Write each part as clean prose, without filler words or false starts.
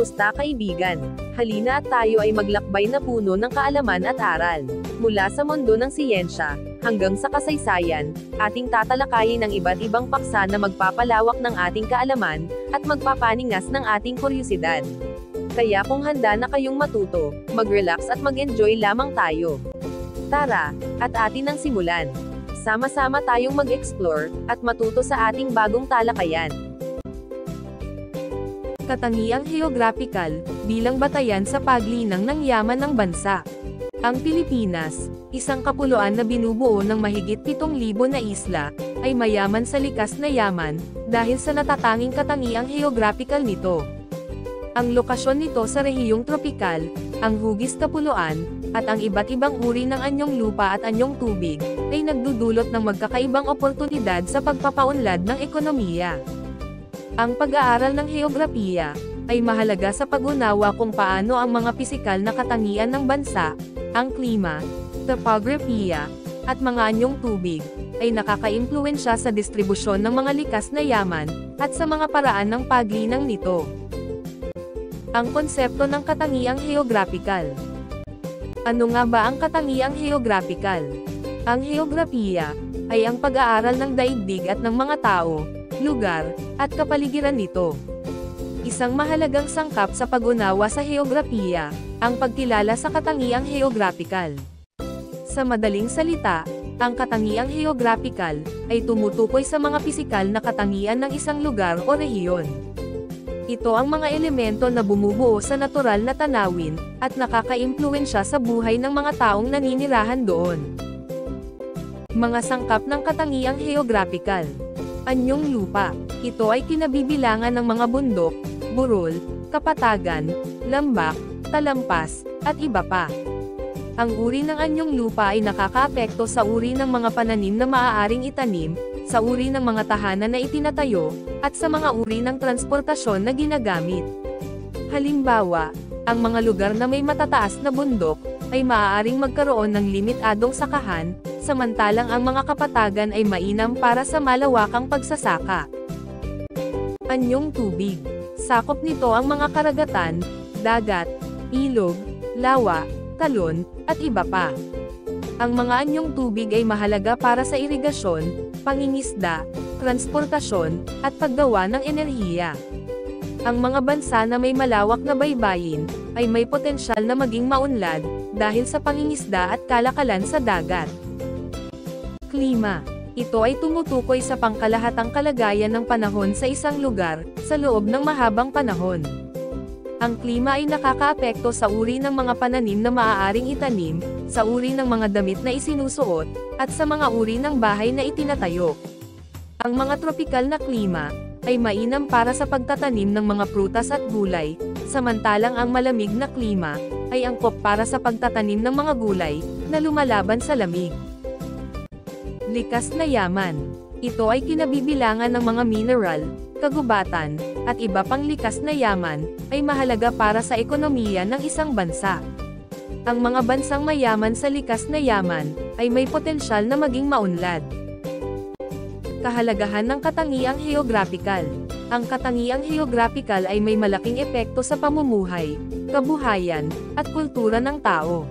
Kamusta kaibigan? Halina at tayo ay maglakbay na puno ng kaalaman at aral. Mula sa mundo ng siyensya, hanggang sa kasaysayan, ating tatalakayin ang iba't ibang paksa na magpapalawak ng ating kaalaman, at magpapaningas ng ating kuryusidad. Kaya kung handa na kayong matuto, mag-relax at mag-enjoy lamang tayo. Tara, at atin ang simulan. Sama-sama tayong mag-explore, at matuto sa ating bagong talakayan. Katangiang heographical, bilang batayan sa paglinang ng yaman ng bansa. Ang Pilipinas, isang kapuluan na binubuo ng mahigit 7,000 na isla, ay mayaman sa likas na yaman, dahil sa natatanging katangiang heographical nito. Ang lokasyon nito sa rehiyong tropikal, ang hugis kapuluan, at ang iba't ibang uri ng anyong lupa at anyong tubig, ay nagdudulot ng magkakaibang oportunidad sa pagpapaunlad ng ekonomiya. Ang pag-aaral ng heograpiya ay mahalaga sa pag-unawa kung paano ang mga pisikal na katangian ng bansa, ang klima, topografiya, at mga anyong tubig, ay nakakaimpluwensya sa distribusyon ng mga likas na yaman, at sa mga paraan ng paglinang nito. Ang konsepto ng katangiang heographical. Ano nga ba ang katangiang heographical? Ang heograpiya ay ang pag-aaral ng daigdig at ng mga tao, lugar, at kapaligiran nito. Isang mahalagang sangkap sa pag-unawa sa heograpiya, ang pagkilala sa katangiang heographical. Sa madaling salita, ang katangiang heographical ay tumutukoy sa mga pisikal na katangian ng isang lugar o rehiyon. Ito ang mga elemento na bumubuo sa natural na tanawin, at nakakaimpluwensya sa buhay ng mga taong naninirahan doon. Mga sangkap ng katangiang heographical. Anyong lupa. Ito ay kinabibilangan ng mga bundok, burol, kapatagan, lambak, talampas, at iba pa. Ang uri ng anyong lupa ay nakakaapekto sa uri ng mga pananim na maaaring itanim, sa uri ng mga tahanan na itinatayo, at sa mga uri ng transportasyon na ginagamit. Halimbawa, ang mga lugar na may matataas na bundok, ay maaaring magkaroon ng limitadong sakahan, samantalang ang mga kapatagan ay mainam para sa malawakang pagsasaka. Anyong tubig. Sakop nito ang mga karagatan, dagat, ilog, lawa, talon, at iba pa. Ang mga anyong tubig ay mahalaga para sa irigasyon, pangingisda, transportasyon, at paggawa ng enerhiya. Ang mga bansa na may malawak na baybayin, ay may potensyal na maging maunlad, dahil sa pangingisda at kalakalan sa dagat. Klima. Ito ay tumutukoy sa pangkalahatang kalagayan ng panahon sa isang lugar, sa loob ng mahabang panahon. Ang klima ay nakakaapekto sa uri ng mga pananim na maaaring itanim, sa uri ng mga damit na isinusuot, at sa mga uri ng bahay na itinatayo. Ang mga tropikal na klima, ay mainam para sa pagtatanim ng mga prutas at gulay, samantalang ang malamig na klima, ay angkop para sa pagtatanim ng mga gulay, na lumalaban sa lamig. Likas na yaman. Ito ay kinabibilangan ng mga mineral, kagubatan, at iba pang likas na yaman, ay mahalaga para sa ekonomiya ng isang bansa. Ang mga bansang mayaman sa likas na yaman, ay may potensyal na maging maunlad. Kahalagahan ng katangiang heographical. Ang katangiang heographical ay may malaking epekto sa pamumuhay, kabuhayan, at kultura ng tao.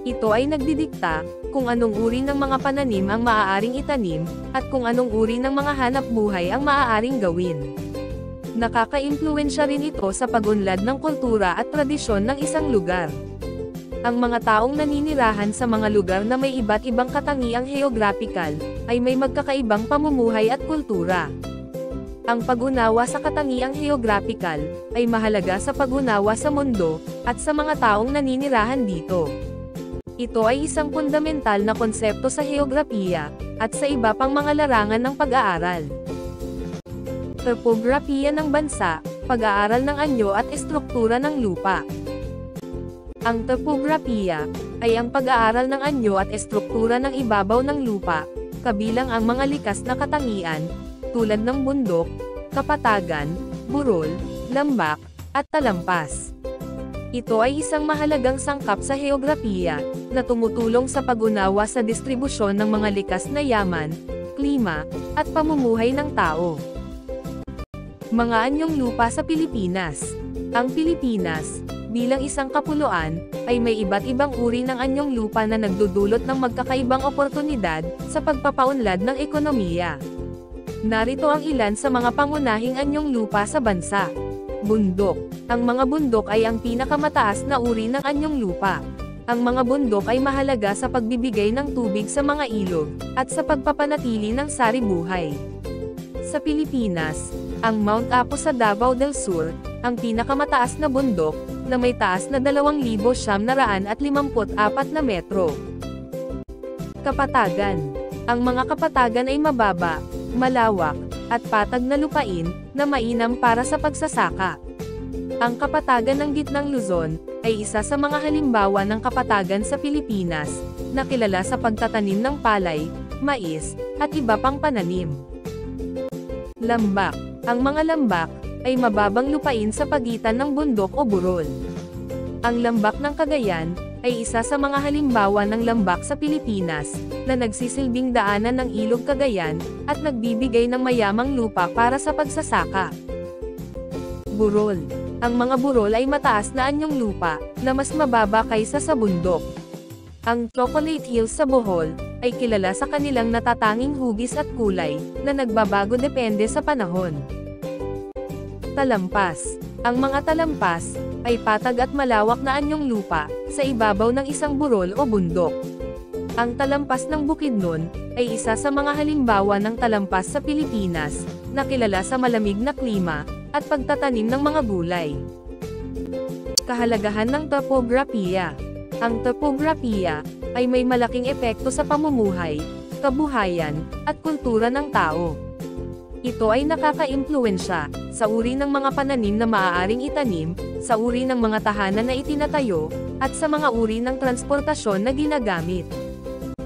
Ito ay nagdidikta, kung anong uri ng mga pananim ang maaaring itanim, at kung anong uri ng mga hanap buhay ang maaaring gawin. Nakakaimpluwensya rin ito sa pag-unlad ng kultura at tradisyon ng isang lugar. Ang mga taong naninirahan sa mga lugar na may iba't ibang katangiang heographical, ay may magkakaibang pamumuhay at kultura. Ang pag-unawa sa katangiang heographical, ay mahalaga sa pag-unawa sa mundo, at sa mga taong naninirahan dito. Ito ay isang fundamental na konsepto sa heograpiya, at sa iba pang mga larangan ng pag-aaral. Topografiya ng bansa, pag-aaral ng anyo at estruktura ng lupa. Ang topografiya, ay ang pag-aaral ng anyo at estruktura ng ibabaw ng lupa, kabilang ang mga likas na katangian, tulad ng bundok, kapatagan, burol, lambak, at talampas. Ito ay isang mahalagang sangkap sa heograpiya, na tumutulong sa pag-unawa sa distribusyon ng mga likas na yaman, klima, at pamumuhay ng tao. Mga anyong lupa sa Pilipinas. Ang Pilipinas, bilang isang kapuluan, ay may iba't ibang uri ng anyong lupa na nagdudulot ng magkakaibang oportunidad sa pagpapaunlad ng ekonomiya. Narito ang ilan sa mga pangunahing anyong lupa sa bansa. Bundok. Ang mga bundok ay ang pinakamataas na uri ng anyong lupa. Ang mga bundok ay mahalaga sa pagbibigay ng tubig sa mga ilog, at sa pagpapanatili ng sari-buhay. Sa Pilipinas, ang Mount Apo sa Davao del Sur, ang pinakamataas na bundok, na may taas na 2,954 na metro. Kapatagan. Ang mga kapatagan ay mababa, malawak, at patag na lupain, na mainam para sa pagsasaka. Ang kapatagan ng Gitnang Luzon, ay isa sa mga halimbawa ng kapatagan sa Pilipinas, na kilala sa pagtatanim ng palay, mais, at iba pang pananim. Lambak. Ang mga lambak, ay mababang lupain sa pagitan ng bundok o burol. Ang lambak ng Cagayan, ay isa sa mga halimbawa ng lambak sa Pilipinas, na nagsisilbing daanan ng ilog Cagayan, at nagbibigay ng mayamang lupa para sa pagsasaka. Burol. Ang mga burol ay mataas na anyong lupa, na mas mababa kaysa sa bundok. Ang Chocolate Hills sa Bohol, ay kilala sa kanilang natatanging hugis at kulay, na nagbabago depende sa panahon. Talampas. Ang mga talampas, ay patag at malawak na anyong lupa, sa ibabaw ng isang burol o bundok. Ang talampas ng Bukidnon, ay isa sa mga halimbawa ng talampas sa Pilipinas, na kilala sa malamig na klima, at pagtatanim ng mga gulay. Kahalagahan ng topografiya. Ang topografiya, ay may malaking epekto sa pamumuhay, kabuhayan, at kultura ng tao. Ito ay nakaka-impluwensya sa uri ng mga pananim na maaaring itanim, sa uri ng mga tahanan na itinatayo, at sa mga uri ng transportasyon na ginagamit.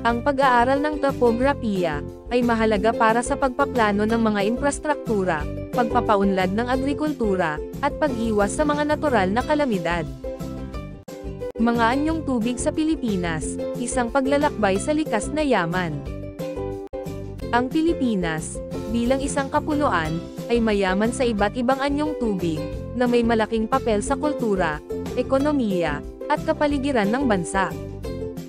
Ang pag-aaral ng topografiya ay mahalaga para sa pagpaplano ng mga infrastruktura, pagpapaunlad ng agrikultura, at pag-iwas sa mga natural na kalamidad. Mga anyong tubig sa Pilipinas, isang paglalakbay sa likas na yaman. Ang Pilipinas, bilang isang kapuluan, ay mayaman sa iba't ibang anyong tubig, na may malaking papel sa kultura, ekonomiya, at kapaligiran ng bansa.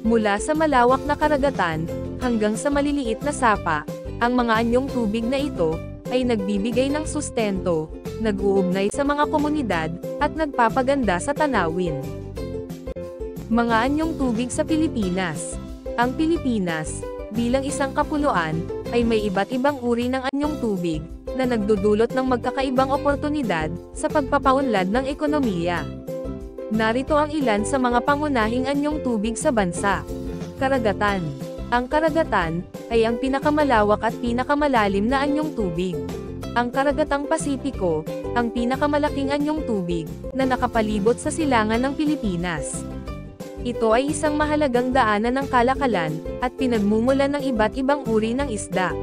Mula sa malawak na karagatan, hanggang sa maliliit na sapa, ang mga anyong tubig na ito, ay nagbibigay ng sustento, nag-uugnay sa mga komunidad, at nagpapaganda sa tanawin. Mga anyong tubig sa Pilipinas. Ang Pilipinas, bilang isang kapuluan, ay may iba't ibang uri ng anyong tubig, na nagdudulot ng magkakaibang oportunidad, sa pagpapaunlad ng ekonomiya. Narito ang ilan sa mga pangunahing anyong tubig sa bansa. Karagatan. Ang karagatan, ay ang pinakamalawak at pinakamalalim na anyong tubig. Ang Karagatang Pasipiko, ang pinakamalaking anyong tubig, na nakapalibot sa silangan ng Pilipinas. Ito ay isang mahalagang daanan ng kalakalan, at pinagmumulan ng iba't ibang uri ng isda.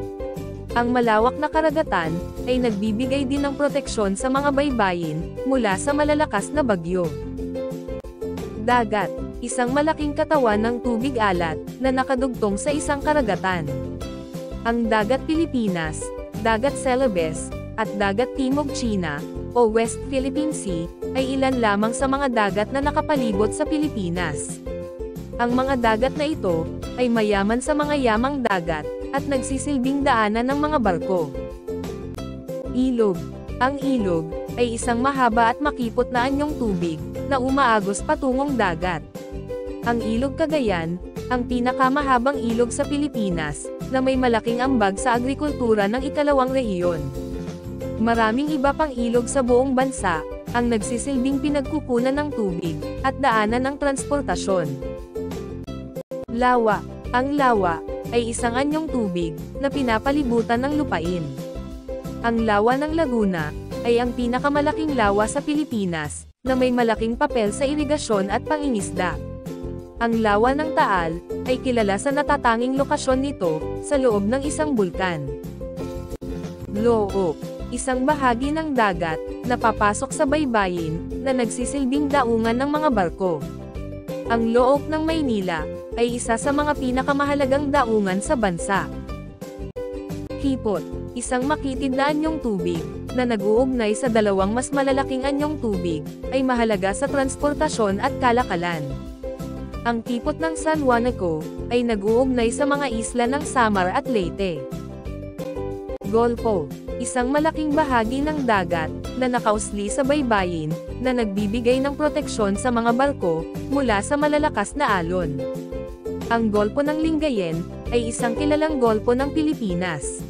Ang malawak na karagatan, ay nagbibigay din ng proteksyon sa mga baybayin, mula sa malalakas na bagyo. Dagat, isang malaking katawan ng tubig alat, na nakadugtong sa isang karagatan. Ang Dagat Pilipinas, Dagat Celebes, at Dagat Timog China, o West Philippine Sea, ay ilan lamang sa mga dagat na nakapalibot sa Pilipinas. Ang mga dagat na ito, ay mayaman sa mga yamang dagat, at nagsisilbing daanan ng mga barko. Ilog. Ang ilog, ay isang mahaba at makipot na anyong tubig, na umaagos patungong dagat. Ang Ilog Cagayan, ang pinakamahabang ilog sa Pilipinas, na may malaking ambag sa agrikultura ng ikalawang rehiyon. Maraming iba pang ilog sa buong bansa, ang nagsisilbing pinagkukunan ng tubig, at daanan ng transportasyon. Lawa. Ang lawa, ay isang anyong tubig, na pinapalibutan ng lupain. Ang lawa ng Laguna, ay ang pinakamalaking lawa sa Pilipinas, na may malaking papel sa irigasyon at pangingisda. Ang lawa ng Taal, ay kilala sa natatanging lokasyon nito, sa loob ng isang bulkan. Loob. Isang bahagi ng dagat, na papasok sa baybayin, na nagsisilbing daungan ng mga barko. Ang Loob ng Maynila, ay isa sa mga pinakamahalagang daungan sa bansa. Hipot. Isang makitid na anyong tubig, na nag-uugnay sa dalawang mas malalaking anyong tubig, ay mahalaga sa transportasyon at kalakalan. Ang tipot ng San Juanico ay nag-uugnay sa mga isla ng Samar at Leyte. Golfo, isang malaking bahagi ng dagat na nakausli sa baybayin na nagbibigay ng proteksyon sa mga barko mula sa malalakas na alon. Ang Golfo ng Lingayen ay isang kilalang golfo ng Pilipinas.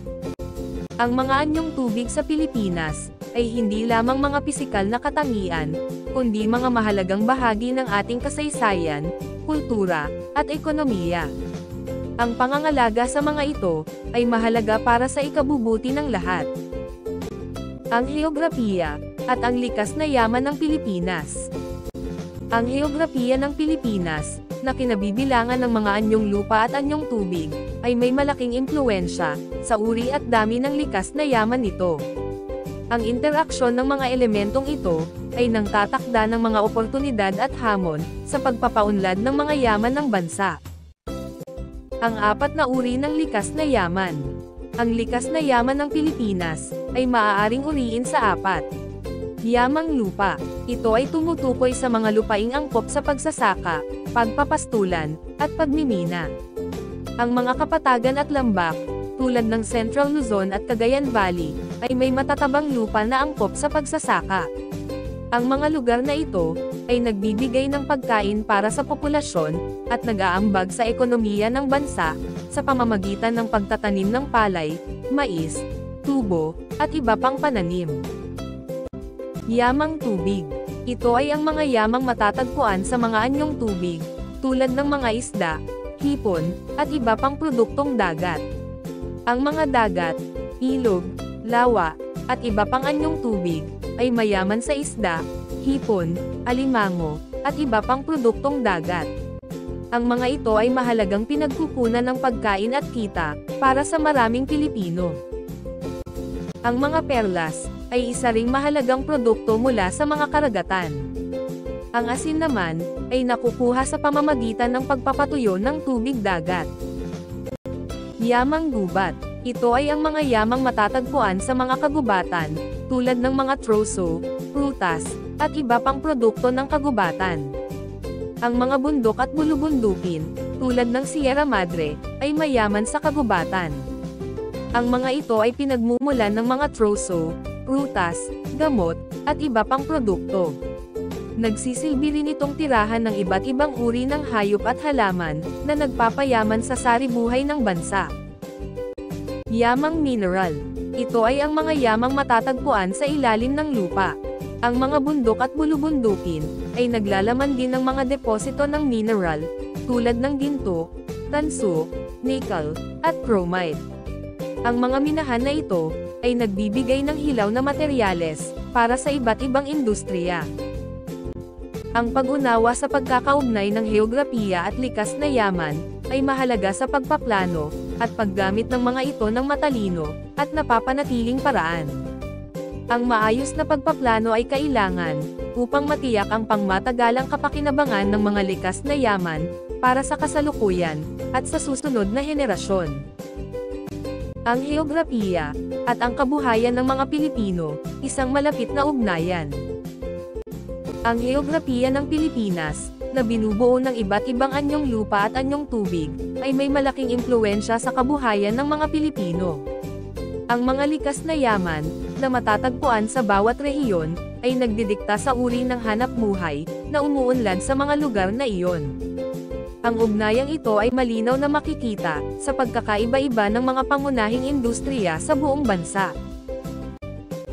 Ang mga anyong tubig sa Pilipinas ay hindi lamang mga pisikal na katangian, kundi mga mahalagang bahagi ng ating kasaysayan, kultura, at ekonomiya. Ang pangangalaga sa mga ito ay mahalaga para sa ikabubuti ng lahat. Ang heograpiya at ang likas na yaman ng Pilipinas. Ang heograpiya ng Pilipinas, na kinabibilangan ng mga anyong lupa at anyong tubig, ay may malaking impluwensya sa uri at dami ng likas na yaman nito. Ang interaksyon ng mga elementong ito ay nangtatakda ng mga oportunidad at hamon sa pagpapaunlad ng mga yaman ng bansa. Ang apat na uri ng likas na yaman. Ang likas na yaman ng Pilipinas ay maaaring uriin sa apat. Yamang lupa. Ito ay tumutukoy sa mga lupaing angkop sa pagsasaka, pagpapastulan, at pagmimina. Ang mga kapatagan at lambak, tulad ng Central Luzon at Cagayan Valley, ay may matatabang lupa na angkop sa pagsasaka. Ang mga lugar na ito ay nagbibigay ng pagkain para sa populasyon at nag-aambag sa ekonomiya ng bansa sa pamamagitan ng pagtatanim ng palay, mais, tubo, at iba pang pananim. Yamang tubig. Ito ay ang mga yamang matatagpuan sa mga anyong tubig, tulad ng mga isda, hipon, at iba pang produktong dagat. Ang mga dagat, ilog, lawa, at iba pang anyong tubig, ay mayaman sa isda, hipon, alimango, at iba pang produktong dagat. Ang mga ito ay mahalagang pinagkukunan ng pagkain at kita, para sa maraming Pilipino. Ang mga perlas, ay isa ring mahalagang produkto mula sa mga karagatan. Ang asin naman, ay nakukuha sa pamamagitan ng pagpapatuyo ng tubig dagat. Yamang gubat. Ito ay ang mga yamang matatagpuan sa mga kagubatan, tulad ng mga troso, prutas, at iba pang produkto ng kagubatan. Ang mga bundok at bulubundukin, tulad ng Sierra Madre, ay mayaman sa kagubatan. Ang mga ito ay pinagmumulan ng mga troso, prutas, gamot, at iba pang produkto. Nagsisilbi rin itong tirahan ng iba't ibang uri ng hayop at halaman, na nagpapayaman sa saribuhay ng bansa. Yamang mineral. Ito ay ang mga yamang matatagpuan sa ilalim ng lupa. Ang mga bundok at bulubundukin, ay naglalaman din ng mga deposito ng mineral, tulad ng ginto, tanso, nickel, at chromite. Ang mga minahan na ito, ay nagbibigay ng hilaw na materyales, para sa iba't ibang industriya. Ang pag-unawa sa pagkakaugnay ng heograpiya at likas na yaman, ay mahalaga sa pagpaplano, at paggamit ng mga ito ng matalino, at napapanatiling paraan. Ang maayos na pagpaplano ay kailangan, upang matiyak ang pangmatagalang kapakinabangan ng mga likas na yaman, para sa kasalukuyan, at sa susunod na henerasyon. Ang heograpiya, at ang kabuhayan ng mga Pilipino, isang malapit na ugnayan. Ang heograpiya ng Pilipinas, na binubuo ng iba't ibang anyong lupa at anyong tubig, ay may malaking impluwensya sa kabuhayan ng mga Pilipino. Ang mga likas na yaman, na matatagpuan sa bawat rehiyon, ay nagdidikta sa uri ng hanapbuhay, na umuunlad sa mga lugar na iyon. Ang ugnayang ito ay malinaw na makikita, sa pagkakaiba-iba ng mga pangunahing industriya sa buong bansa.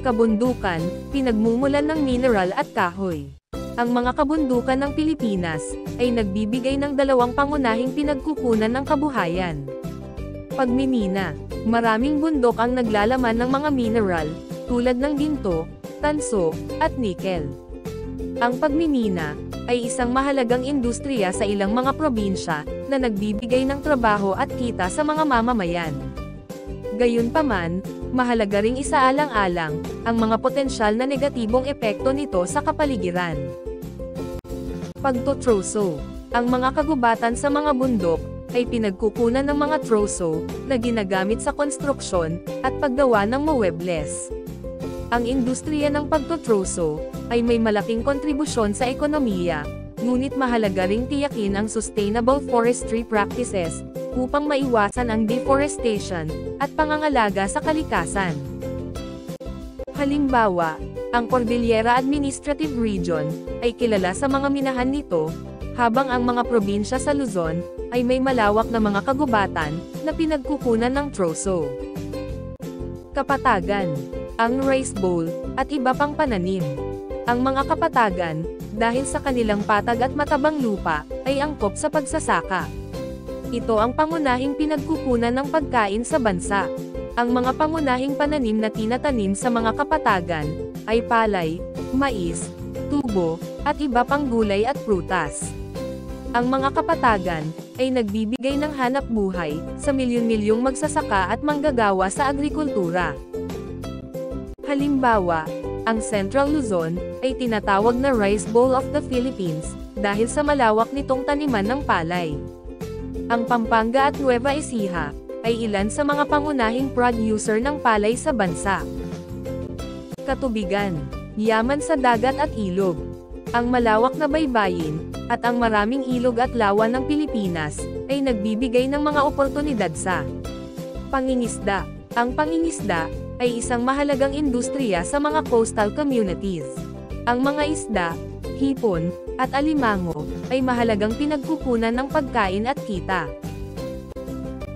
Kabundukan, pinagmumulan ng mineral at kahoy. Ang mga kabundukan ng Pilipinas, ay nagbibigay ng dalawang pangunahing pinagkukunan ng kabuhayan. Pagmimina. Maraming bundok ang naglalaman ng mga mineral, tulad ng ginto, tanso, at nickel. Ang pagmimina, ay isang mahalagang industriya sa ilang mga probinsya, na nagbibigay ng trabaho at kita sa mga mamamayan. Gayunpaman, mahalaga ring isaalang-alang, ang mga potensyal na negatibong epekto nito sa kapaligiran. Pagtotroso. Ang mga kagubatan sa mga bundok, ay pinagkukunan ng mga troso, na ginagamit sa konstruksyon, at paggawa ng muwebles. Ang industriya ng pagtutroso ay may malaking kontribusyon sa ekonomiya, ngunit mahalaga ring tiyakin ang sustainable forestry practices upang maiwasan ang deforestation at pangangalaga sa kalikasan. Halimbawa, ang Cordillera Administrative Region ay kilala sa mga minahan nito, habang ang mga probinsya sa Luzon ay may malawak na mga kagubatan na pinagkukunan ng troso. Kapatagan, ang rice bowl, at iba pang pananim. Ang mga kapatagan, dahil sa kanilang patag at matabang lupa, ay angkop sa pagsasaka. Ito ang pangunahing pinagkukunan ng pagkain sa bansa. Ang mga pangunahing pananim na tinatanim sa mga kapatagan ay palay, mais, tubo, at iba pang gulay at prutas. Ang mga kapatagan ay nagbibigay ng hanap buhay sa milyon-milyong magsasaka at manggagawa sa agrikultura. Halimbawa, ang Central Luzon ay tinatawag na Rice Bowl of the Philippines dahil sa malawak nitong taniman ng palay. Ang Pampanga at Nueva Ecija ay ilan sa mga pangunahing producer ng palay sa bansa. Katubigan, yaman sa dagat at ilog. Ang malawak na baybayin at ang maraming ilog at lawa ng Pilipinas ay nagbibigay ng mga oportunidad sa pangingisda. Ang pangingisda ay isang mahalagang industriya sa mga coastal communities. Ang mga isda, hipon, at alimango ay mahalagang pinagkukunan ng pagkain at kita.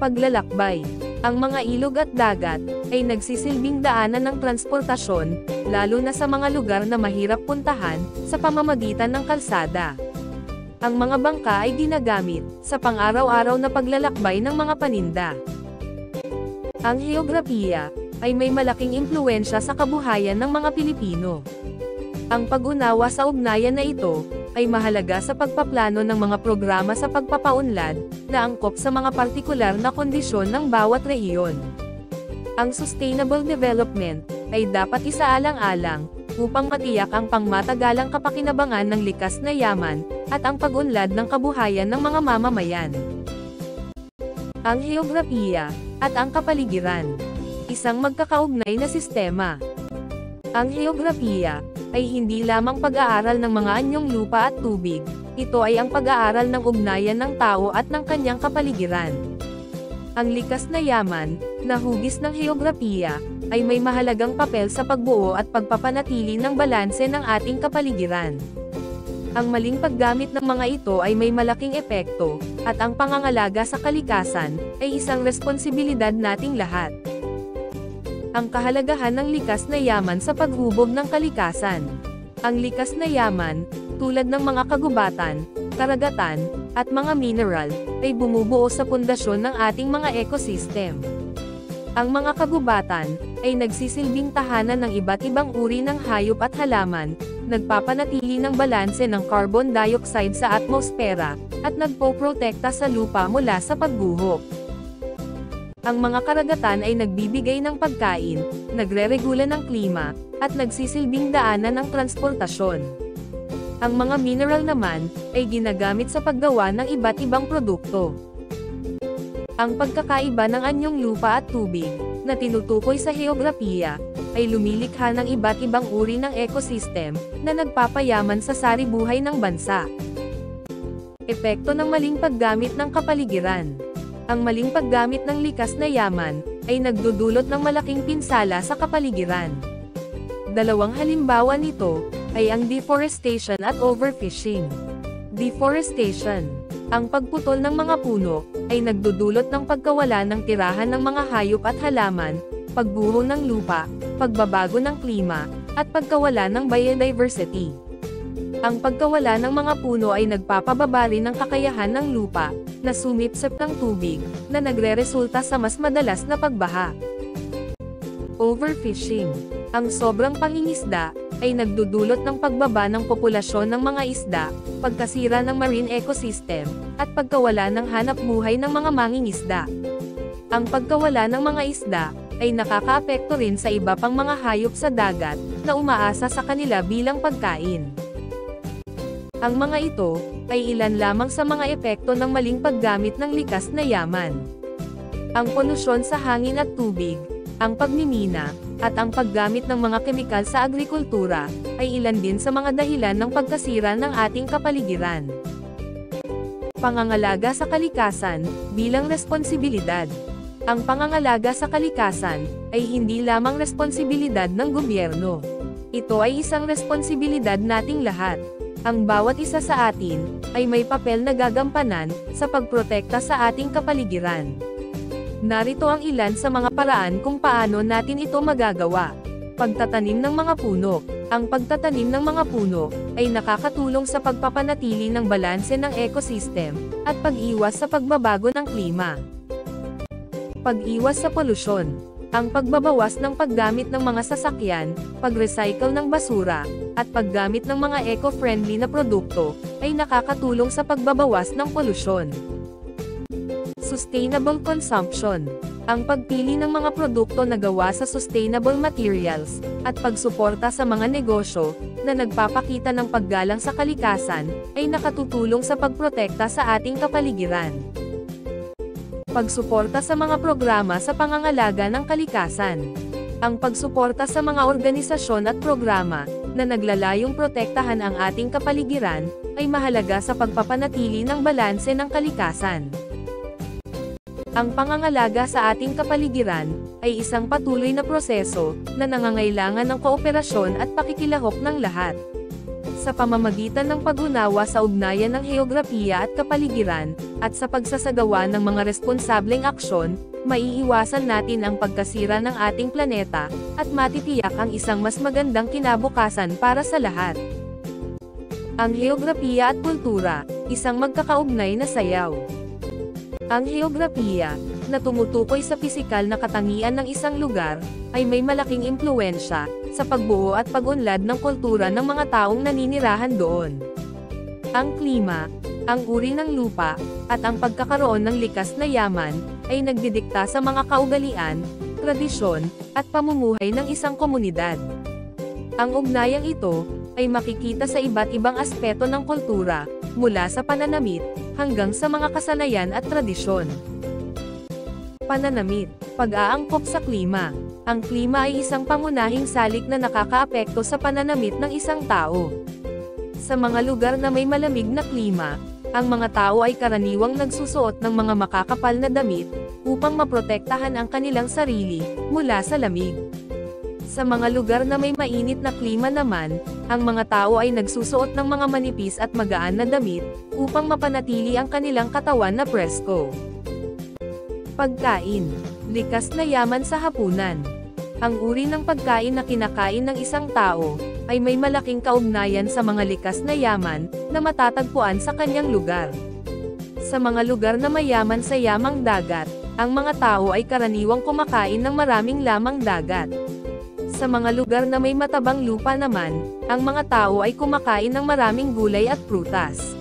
Paglalakbay. Ang mga ilog at dagat ay nagsisilbing daanan ng transportasyon, lalo na sa mga lugar na mahirap puntahan sa pamamagitan ng kalsada. Ang mga bangka ay ginagamit sa pang-araw-araw na paglalakbay ng mga paninda. Ang heograpiya ay may malaking impluwensya sa kabuhayan ng mga Pilipino. Ang pag-unawa sa ugnayan na ito ay mahalaga sa pagpaplano ng mga programa sa pagpapaunlad na angkop sa mga partikular na kondisyon ng bawat rehiyon. Ang sustainable development ay dapat isaalang-alang upang matiyak ang pangmatagalang kapakinabangan ng likas na yaman at ang pag-unlad ng kabuhayan ng mga mamamayan. Ang heograpiya at ang kapaligiran. Isang magkakaugnay na sistema. Ang heograpiya ay hindi lamang pag-aaral ng mga anyong lupa at tubig, ito ay ang pag-aaral ng ugnayan ng tao at ng kanyang kapaligiran. Ang likas na yaman, na hugis ng heograpiya, ay may mahalagang papel sa pagbuo at pagpapanatili ng balanse ng ating kapaligiran. Ang maling paggamit ng mga ito ay may malaking epekto, at ang pangangalaga sa kalikasan ay isang responsibilidad nating lahat. Ang kahalagahan ng likas na yaman sa paghubog ng kalikasan. Ang likas na yaman, tulad ng mga kagubatan, karagatan, at mga mineral, ay bumubuo sa pundasyon ng ating mga ecosystem. Ang mga kagubatan ay nagsisilbing tahanan ng iba't ibang uri ng hayop at halaman, nagpapanatili ng balanse ng carbon dioxide sa atmosfera, at nagpoprotekta sa lupa mula sa pagguho. Ang mga karagatan ay nagbibigay ng pagkain, nagreregula ng klima, at nagsisilbing daanan ng transportasyon. Ang mga mineral naman ay ginagamit sa paggawa ng iba't ibang produkto. Ang pagkakaiba ng anyong lupa at tubig, na tinutukoy sa heograpiya, ay lumilikha ng iba't ibang uri ng ecosystem, na nagpapayaman sa saribuhay ng bansa. Epekto ng maling paggamit ng kapaligiran. Ang maling paggamit ng likas na yaman, ay nagdudulot ng malaking pinsala sa kapaligiran. Dalawang halimbawa nito, ay ang deforestation at overfishing. Deforestation. Ang pagputol ng mga puno, ay nagdudulot ng pagkawala ng tirahan ng mga hayop at halaman, pagguho ng lupa, pagbabago ng klima, at pagkawala ng biodiversity. Ang pagkawala ng mga puno ay nagpapababa rin ng kakayahan ng lupa, na sumipsip ng tubig, na nagreresulta sa mas madalas na pagbaha. Overfishing. Ang sobrang pangingisda, ay nagdudulot ng pagbaba ng populasyon ng mga isda, pagkasira ng marine ecosystem, at pagkawala ng hanap buhay ng mga mangingisda. Ang pagkawala ng mga isda, ay nakakaapekto rin sa iba pang mga hayop sa dagat, na umaasa sa kanila bilang pagkain. Ang mga ito, ay ilan lamang sa mga epekto ng maling paggamit ng likas na yaman. Ang polusyon sa hangin at tubig, ang pagmimina, at ang paggamit ng mga kemikal sa agrikultura, ay ilan din sa mga dahilan ng pagkasira ng ating kapaligiran. Pangangalaga sa kalikasan, bilang responsibilidad. Ang pangangalaga sa kalikasan, ay hindi lamang responsibilidad ng gobyerno. Ito ay isang responsibilidad nating lahat. Ang bawat isa sa atin, ay may papel na gagampanan, sa pagprotekta sa ating kapaligiran. Narito ang ilan sa mga paraan kung paano natin ito magagawa. Pagtatanim ng mga puno. Ang pagtatanim ng mga puno, ay nakakatulong sa pagpapanatili ng balanse ng ecosystem, at pag-iwas sa pagbabago ng klima. Pag-iwas sa polusyon. Ang pagbabawas ng paggamit ng mga sasakyan, pag-recycle ng basura, at paggamit ng mga eco-friendly na produkto, ay nakakatulong sa pagbabawas ng polusyon. Sustainable consumption. Ang pagpili ng mga produkto na gawa sa sustainable materials, at pagsuporta sa mga negosyo, na nagpapakita ng paggalang sa kalikasan, ay nakatutulong sa pagprotekta sa ating kapaligiran. Pagsuporta sa mga programa sa pangangalaga ng kalikasan. Ang pagsuporta sa mga organisasyon at programa, na naglalayong protektahan ang ating kapaligiran, ay mahalaga sa pagpapanatili ng balanse ng kalikasan. Ang pangangalaga sa ating kapaligiran, ay isang patuloy na proseso, na nangangailangan ng kooperasyon at pakikilahok ng lahat. Sa pamamagitan ng pag-unawa sa ugnayan ng heograpiya at kapaligiran, at sa pagsasagawa ng mga responsableng aksyon, maiiwasan natin ang pagkasira ng ating planeta, at matitiyak ang isang mas magandang kinabukasan para sa lahat. Ang heograpiya at kultura, isang magkakaugnay na sayaw. Ang heograpiya, na tumutukoy sa pisikal na katangian ng isang lugar, ay may malaking impluwensya sa pagbuo at pag-unlad ng kultura ng mga taong naninirahan doon. Ang klima, ang uri ng lupa, at ang pagkakaroon ng likas na yaman, ay nagdidikta sa mga kaugalian, tradisyon, at pamumuhay ng isang komunidad. Ang ugnayang ito, ay makikita sa iba't ibang aspeto ng kultura, mula sa pananamit, hanggang sa mga kasanayan at tradisyon. Pananamit, pag-aangkop sa klima. Ang klima ay isang pangunahing salik na nakakaapekto sa pananamit ng isang tao. Sa mga lugar na may malamig na klima, ang mga tao ay karaniwang nagsusuot ng mga makakapal na damit, upang maprotektahan ang kanilang sarili, mula sa lamig. Sa mga lugar na may mainit na klima naman, ang mga tao ay nagsusuot ng mga manipis at magaan na damit, upang mapanatili ang kanilang katawan na presko. Pagkain. Likas na yaman sa hapunan. Ang uri ng pagkain na kinakain ng isang tao, ay may malaking kaugnayan sa mga likas na yaman, na matatagpuan sa kanyang lugar. Sa mga lugar na mayaman sa yamang dagat, ang mga tao ay karaniwang kumakain ng maraming lamang dagat. Sa mga lugar na may matabang lupa naman, ang mga tao ay kumakain ng maraming gulay at prutas.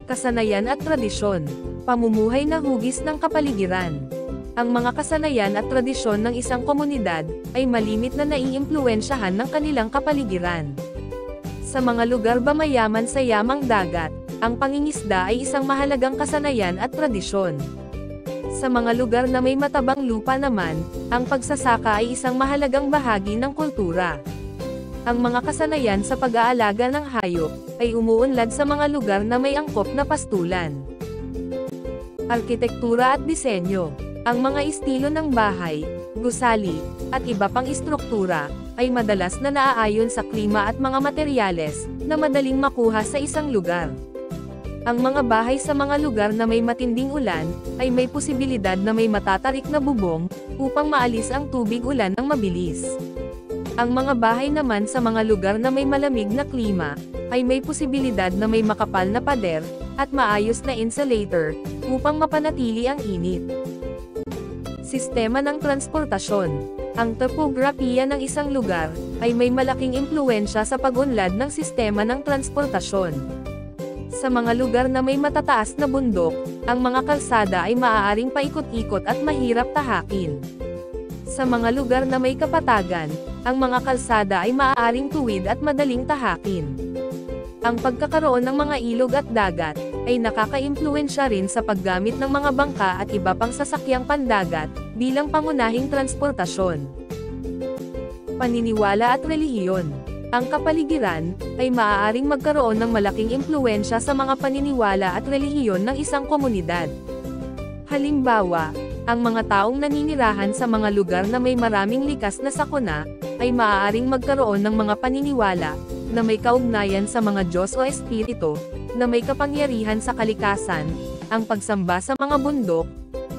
Kasanayan at tradisyon. Pamumuhay na hugis ng kapaligiran. Ang mga kasanayan at tradisyon ng isang komunidad, ay malimit na naiimpluwensyahan ng kanilang kapaligiran. Sa mga lugar ba mayaman sa yamang dagat, ang pangingisda ay isang mahalagang kasanayan at tradisyon. Sa mga lugar na may matabang lupa naman, ang pagsasaka ay isang mahalagang bahagi ng kultura. Ang mga kasanayan sa pag-aalaga ng hayop, ay umuunlad sa mga lugar na may angkop na pastulan. Arkitektura at disenyo. Ang mga estilo ng bahay, gusali, at iba pang istruktura, ay madalas na naaayon sa klima at mga materyales, na madaling makuha sa isang lugar. Ang mga bahay sa mga lugar na may matinding ulan, ay may posibilidad na may matatarik na bubong, upang maalis ang tubig ulan ng mabilis. Ang mga bahay naman sa mga lugar na may malamig na klima, ay may posibilidad na may makapal na pader, at maayos na insulator, upang mapanatili ang init. Sistema ng transportasyon. Ang topografiya ng isang lugar, ay may malaking impluwensya sa pag-unlad ng sistema ng transportasyon. Sa mga lugar na may matataas na bundok, ang mga kalsada ay maaaring paikot-ikot at mahirap tahakin. Sa mga lugar na may kapatagan, ang mga kalsada ay maaaring tuwid at madaling tahakin. Ang pagkakaroon ng mga ilog at dagat, ay nakaka-impluwensya rin sa paggamit ng mga bangka at iba pang sasakyang pandagat, bilang pangunahing transportasyon. Paniniwala at relihiyon. Ang kapaligiran ay maaaring magkaroon ng malaking impluwensya sa mga paniniwala at relihiyon ng isang komunidad. Halimbawa, ang mga taong naninirahan sa mga lugar na may maraming likas na sakuna, ay maaaring magkaroon ng mga paniniwala na may kaugnayan sa mga Diyos o Espiritu, na may kapangyarihan sa kalikasan, ang pagsamba sa mga bundok,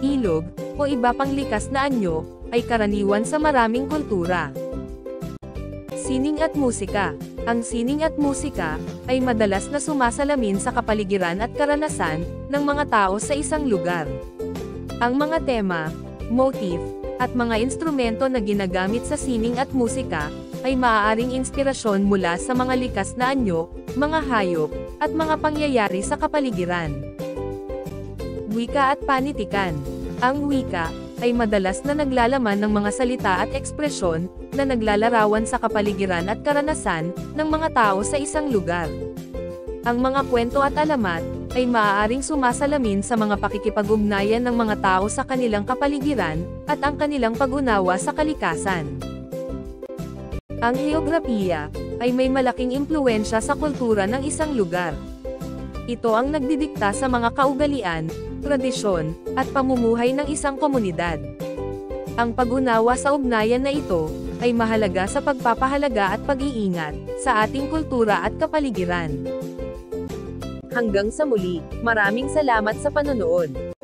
ilog, o iba pang likas na anyo, ay karaniwan sa maraming kultura. Sining at musika. Ang sining at musika ay madalas na sumasalamin sa kapaligiran at karanasan ng mga tao sa isang lugar. Ang mga tema, motif, at mga instrumento na ginagamit sa sining at musika ay maaaring inspirasyon mula sa mga likas na anyo, mga hayop, at mga pangyayari sa kapaligiran. Wika at panitikan. Ang wika ay madalas na naglalaman ng mga salita at ekspresyon na naglalarawan sa kapaligiran at karanasan ng mga tao sa isang lugar. Ang mga kwento at alamat ay maaaring sumasalamin sa mga pakikipag-ugnayan ng mga tao sa kanilang kapaligiran at ang kanilang pag-unawa sa kalikasan. Ang heograpiya ay may malaking impluwensya sa kultura ng isang lugar. Ito ang nagdidikta sa mga kaugalian, tradisyon, at pamumuhay ng isang komunidad. Ang pag-unawa sa ugnayan na ito ay mahalaga sa pagpapahalaga at pag-iingat sa ating kultura at kapaligiran. Hanggang sa muli, maraming salamat sa panonood.